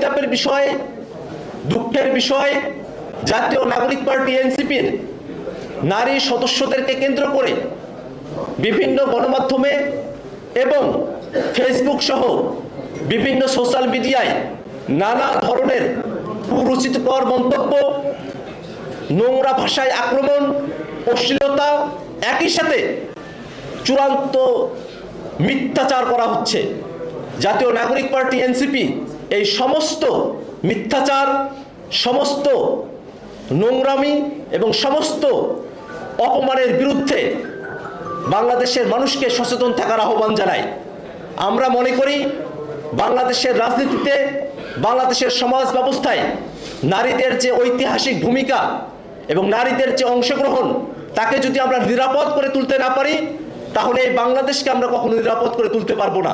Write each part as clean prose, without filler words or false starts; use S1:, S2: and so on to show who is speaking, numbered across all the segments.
S1: পরিতাপের বিষয়, দুঃখের বিষয়, জাতীয় নাগরিক পার্টি এনসিপির নারী সদস্যদেরকে কেন্দ্র করে বিভিন্ন গণমাধ্যমে এবং ফেসবুক সহ বিভিন্ন সোশ্যাল মিডিয়ায় নানা ধরনের কুরুচিকর মন্তব্য, নোংরা ভাষায় আক্রমণ, অশ্লীলতা, একই সাথে চূড়ান্ত মিথ্যাচার করা হচ্ছে। জাতীয় নাগরিক পার্টি এনসিপি এই সমস্ত মিথ্যাচার, সমস্ত নোংরামি এবং সমস্ত অপমানের বিরুদ্ধে বাংলাদেশের মানুষকে সচেতন থাকার আহ্বান জানায়। আমরা মনে করি বাংলাদেশের রাজনীতিতে, বাংলাদেশের সমাজ ব্যবস্থায় নারীদের যে ঐতিহাসিক ভূমিকা এবং নারীদের যে অংশগ্রহণ, তাকে যদি আমরা নিরাপদ করে তুলতে না পারি, তাহলে এই বাংলাদেশকে আমরা কখনো নিরাপদ করে তুলতে পারবো না।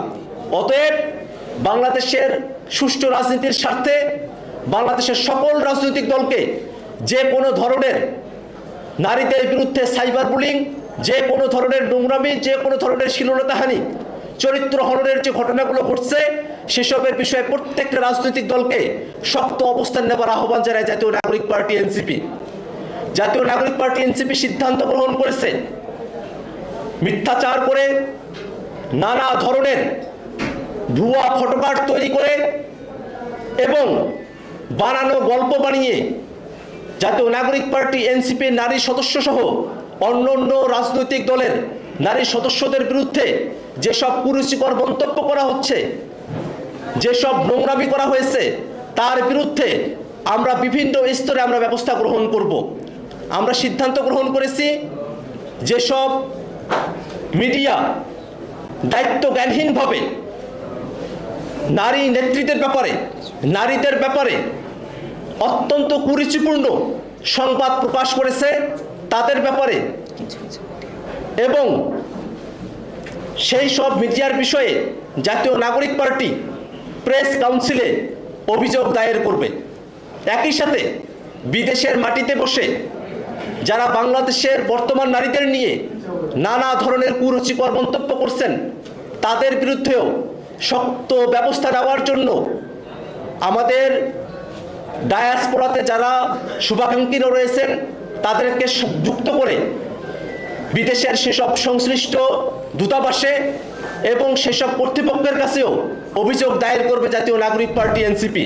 S1: অতএব বাংলাদেশের সুষ্ঠু রাজনীতির স্বার্থে বাংলাদেশের সকল রাজনৈতিক দলকে যে কোনো ধরনের নারীদের বিরুদ্ধে সাইবার বুলিং, যে কোনো ধরনের নোংরামি, যে কোনো ধরনের শ্লীলতাহানি, চরিত্র হননের যে ঘটনাগুলো ঘটছে, সেসবের বিষয়ে প্রত্যেকটা রাজনৈতিক দলকে শক্ত অবস্থান নেবার আহ্বান জানায় জাতীয় নাগরিক পার্টি এনসিপি। জাতীয় নাগরিক পার্টি এনসিপি সিদ্ধান্ত গ্রহণ করেছে মিথ্যাচার করে, নানা ধরনের ভুয়া ফটোকার্ড তৈরি করে এবং বানানো গল্প বানিয়ে জাতীয় নাগরিক পার্টি এনসিপি নারী সদস্য সহ অন্যান্য রাজনৈতিক দলের নারী সদস্যদের বিরুদ্ধে যেসব কুরুচিকর মন্তব্য করা হচ্ছে, যেসব নোংরামি করা হয়েছে, তার বিরুদ্ধে আমরা বিভিন্ন স্তরে আমরা ব্যবস্থা গ্রহণ করব। আমরা সিদ্ধান্ত গ্রহণ করেছি যেসব মিডিয়া দায়িত্ব জ্ঞানহীনভাবে নারী নেতৃত্বের ব্যাপারে, নারীদের ব্যাপারে অত্যন্ত কুরুচিপূর্ণ সংবাদ প্রকাশ করেছে, তাদের ব্যাপারে এবং সেই সব মিডিয়ার বিষয়ে জাতীয় নাগরিক পার্টি প্রেস কাউন্সিলে অভিযোগ দায়ের করবে। একই সাথে বিদেশের মাটিতে বসে যারা বাংলাদেশের বর্তমান নারীদের নিয়ে নানা ধরনের কুরুচিকর মন্তব্য করছেন, তাদের বিরুদ্ধেও শক্ত ব্যবস্থা নেওয়ার জন্য আমাদের ডায়াসপোরাতে যারা শুভাকাঙ্ক্ষীরা রয়েছেন তাদেরকে যুক্ত করে বিদেশের সেসব সংশ্লিষ্ট দূতাবাসে এবং সেসব কর্তৃপক্ষের কাছেও অভিযোগ দায়ের করবে জাতীয় নাগরিক পার্টি এনসিপি।